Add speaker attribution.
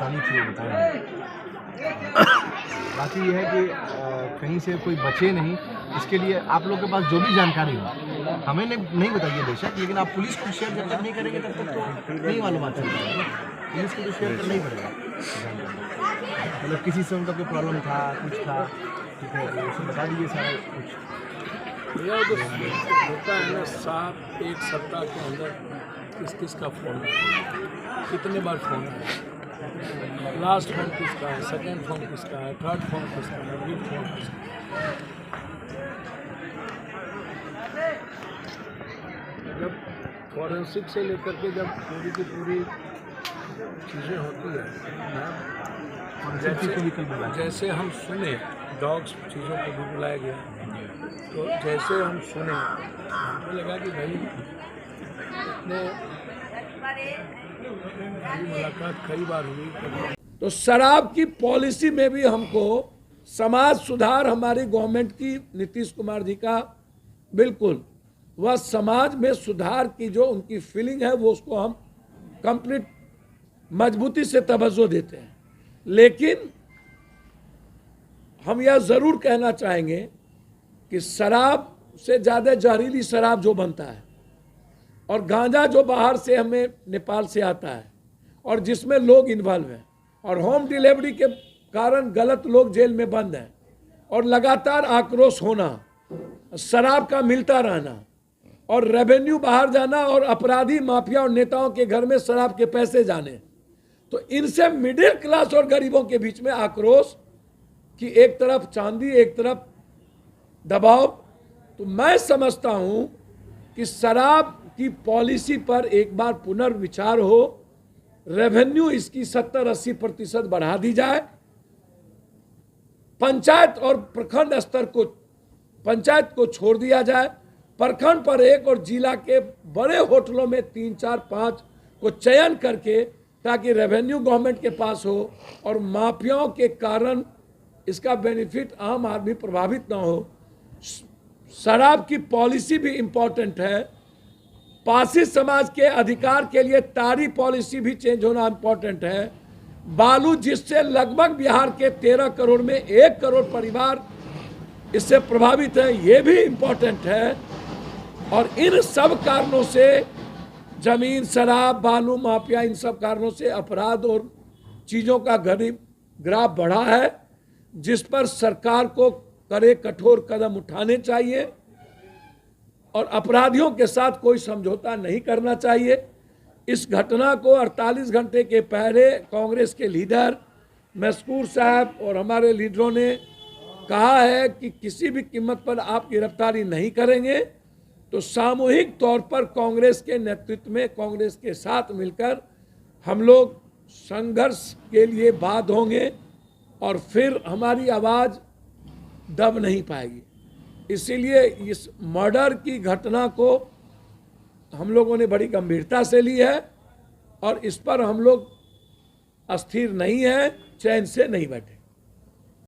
Speaker 1: बतानी थी वो बताएंगे। बाकी ये है कि कहीं से कोई बचे नहीं, इसके लिए आप लोग के पास जो भी जानकारी हो हमें नहीं बताइए बेशक, लेकिन आप पुलिस को शेयर जब तक नहीं करेंगे तब तक तो नहीं मालूम चल पाएगा। पुलिस को तो शेयर करना ही पड़ेगा। मतलब किसी से उनका कोई प्रॉब्लम था, कुछ था, ठीक है, तो उसे बता दीजिए सारा कुछ।
Speaker 2: भैया तो होता है ना, 7-1 सप्ताह के अंदर किस किस का फ़ोन है, कितने बार फ़ोन है, लास्ट फ़ोन किसका है, सेकंड फ़ोन किसका है, थर्ड फ़ोन किसका है, मिड फ़ोन किसका है। जब फॉरेंसिक से लेकर के जब पूरी की पूरी चीज़ें होती है, जैसे हम सुने डॉग्स चीज़ों को भी बुलाया गया, तो जैसे हम सुने हमको लगा कि भाई इतने मुलाकात कई बार हुई। तो शराब की पॉलिसी में भी हमको समाज सुधार हमारी गवर्नमेंट की, नीतीश कुमार जी का बिल्कुल वह समाज में सुधार की जो उनकी फीलिंग है वो उसको हम कंप्लीट मजबूती से तवज्जो देते हैं। लेकिन हम यह ज़रूर कहना चाहेंगे कि शराब से ज़्यादा जहरीली शराब जो बनता है और गांजा जो बाहर से हमें नेपाल से आता है और जिसमें लोग इन्वॉल्व हैं और होम डिलीवरी के कारण गलत लोग जेल में बंद हैं और लगातार आक्रोश होना, शराब का मिलता रहना और रेवेन्यू बाहर जाना और अपराधी माफिया और नेताओं के घर में शराब के पैसे जाने, तो इनसे मिडिल क्लास और गरीबों के बीच में आक्रोश कि एक तरफ चांदी एक तरफ दबाव। तो मैं समझता हूं कि शराब की पॉलिसी पर एक बार पुनर्विचार हो, रेवेन्यू इसकी 70-80% बढ़ा दी जाए, पंचायत और प्रखंड स्तर को, पंचायत को छोड़ दिया जाए, प्रखंड पर 1 और जिला के बड़े होटलों में 3, 4, 5 को चयन करके, ताकि रेवेन्यू गवर्नमेंट के पास हो और माफियाओं के कारण इसका बेनिफिट आम आदमी प्रभावित ना हो। शराब की पॉलिसी भी इम्पोर्टेंट है। पासी समाज के अधिकार के लिए तारी पॉलिसी भी चेंज होना इम्पोर्टेंट है। बालू जिससे लगभग बिहार के 13 करोड़ में 1 करोड़ परिवार इससे प्रभावित है, ये भी इम्पोर्टेंट है। और इन सब कारणों से जमीन, शराब, बालू माफिया, इन सब कारणों से अपराध और चीज़ों का ग्राफ बढ़ा है, जिस पर सरकार को कड़े कठोर कदम उठाने चाहिए और अपराधियों के साथ कोई समझौता नहीं करना चाहिए। इस घटना को 48 घंटे के पहले कांग्रेस के लीडर मस्कूर साहब और हमारे लीडरों ने कहा है कि किसी भी कीमत पर आप गिरफ्तारी नहीं करेंगे। तो सामूहिक तौर पर कांग्रेस के नेतृत्व में, कांग्रेस के साथ मिलकर हम लोग संघर्ष के लिए बाध्य होंगे और फिर हमारी आवाज़ दब नहीं पाएगी। इसीलिए इस मर्डर की घटना को हम लोगों ने बड़ी गंभीरता से ली है और इस पर हम लोग अस्थिर नहीं हैं, चैन से नहीं बैठे।